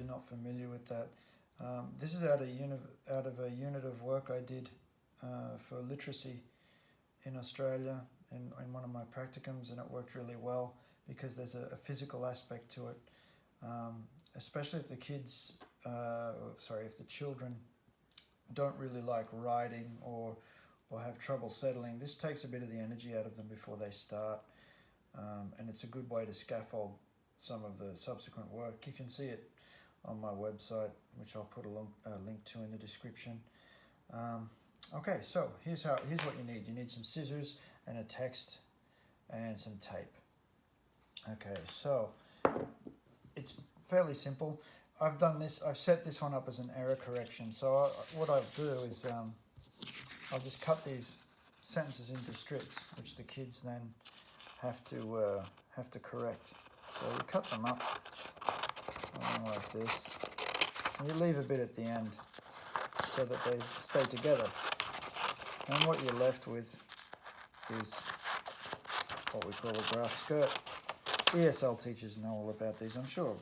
you're not familiar with that. This is out of a unit of work I did for literacy in Australia in one of my practicums, and it worked really well because there's a physical aspect to it, especially if the kids, if the children don't really like riding or have trouble settling. This takes a bit of the energy out of them before they start, and it's a good way to scaffold some of the subsequent work. You can see it on my website, which I'll put a link to in the description. Okay, so here's what you need. You need some scissors and a text and some tape. Okay, so it's fairly simple. I've set this one up as an error correction. So what I'll do is I'll just cut these sentences into strips, which the kids then have to correct. So you cut them up like this. And you leave a bit at the end so that they stay together. And what you're left with is what we call a grass skirt. ESL teachers know all about these, I'm sure,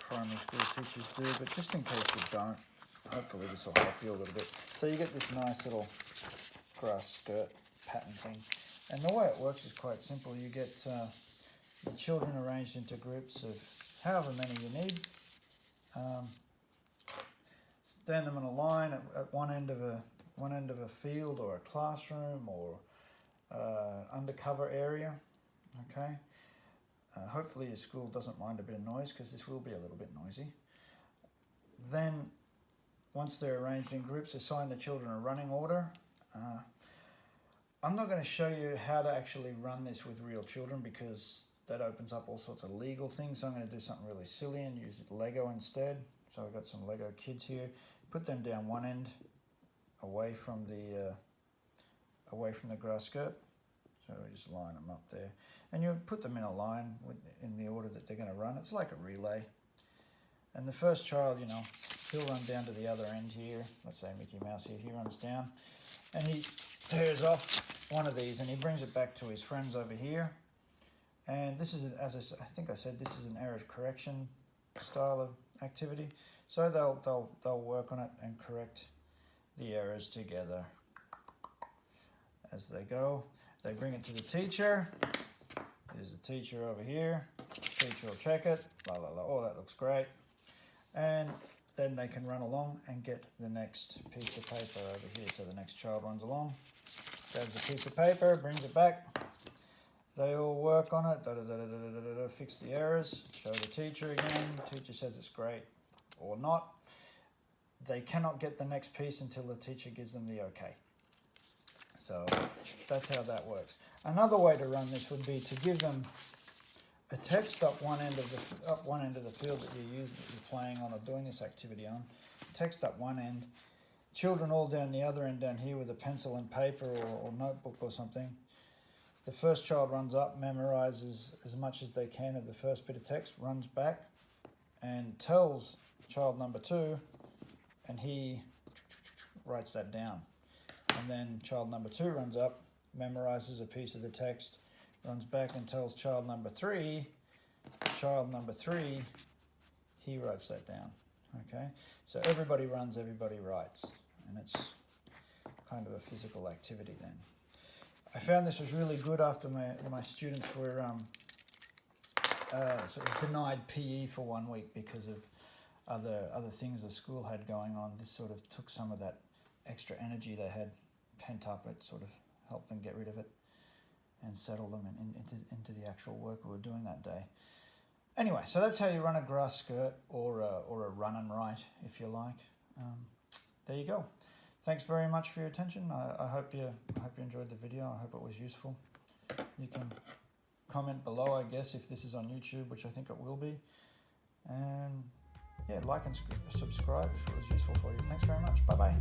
primary school teachers do, but just in case you don't, hopefully this will help you a little bit. So you get this nice little grass skirt pattern thing. And the way it works is quite simple. You get the children arranged into groups of however many you need. Stand them in a line at one end of a field or a classroom or undercover area. Okay. Hopefully your school doesn't mind a bit of noise, because this will be a little bit noisy. Then once they're arranged in groups, assign the children a running order. I'm not going to show you how to actually run this with real children, because that opens up all sorts of legal things. So I'm going to do something really silly and use Lego instead. So I've got some Lego kids here. Put them down one end, away from the grass skirt. So we just line them up there, and you put them in a line in the order that they're going to run. It's like a relay. And the first child, he'll run down to the other end here. Let's say Mickey Mouse here. He runs down, and he tears off one of these, and he brings it back to his friends over here. And this is, as I think I said, this is an error correction style of activity. So they'll work on it and correct the errors together as they go. They bring it to the teacher. There's the teacher over here. The teacher will check it. La la la. Oh, that looks great. And then they can run along and get the next piece of paper over here. So the next child runs along, grabs a piece of paper, brings it back. They all work on it, fix the errors, show the teacher again. The teacher says it's great or not. They cannot get the next piece until the teacher gives them the okay. So that's how that works. Another way to run this would be to give them a text up one end of the field that you're playing on or doing this activity on. Text up one end. Children all down the other end down here with a pencil and paper or notebook or something. The first child runs up, memorizes as much as they can of the first bit of text, runs back and tells child number 2, and he writes that down. And then child number 2 runs up, memorizes a piece of the text, runs back and tells child number 3, he writes that down. Okay, so everybody runs, everybody writes, and it's kind of a physical activity then. I found this was really good after my students were sort of denied PE for 1 week because of other things the school had going on. This sort of took some of that extra energy they had pent up. It sort of helped them get rid of it and settle them into the actual work we were doing that day. Anyway, so that's how you run a grass skirt or a run and write, if you like. There you go. Thanks very much for your attention. I hope you enjoyed the video. I hope it was useful. You can comment below, I guess, if this is on YouTube, which I think it will be. And yeah, like and subscribe if it was useful for you. Thanks very much. Bye-bye.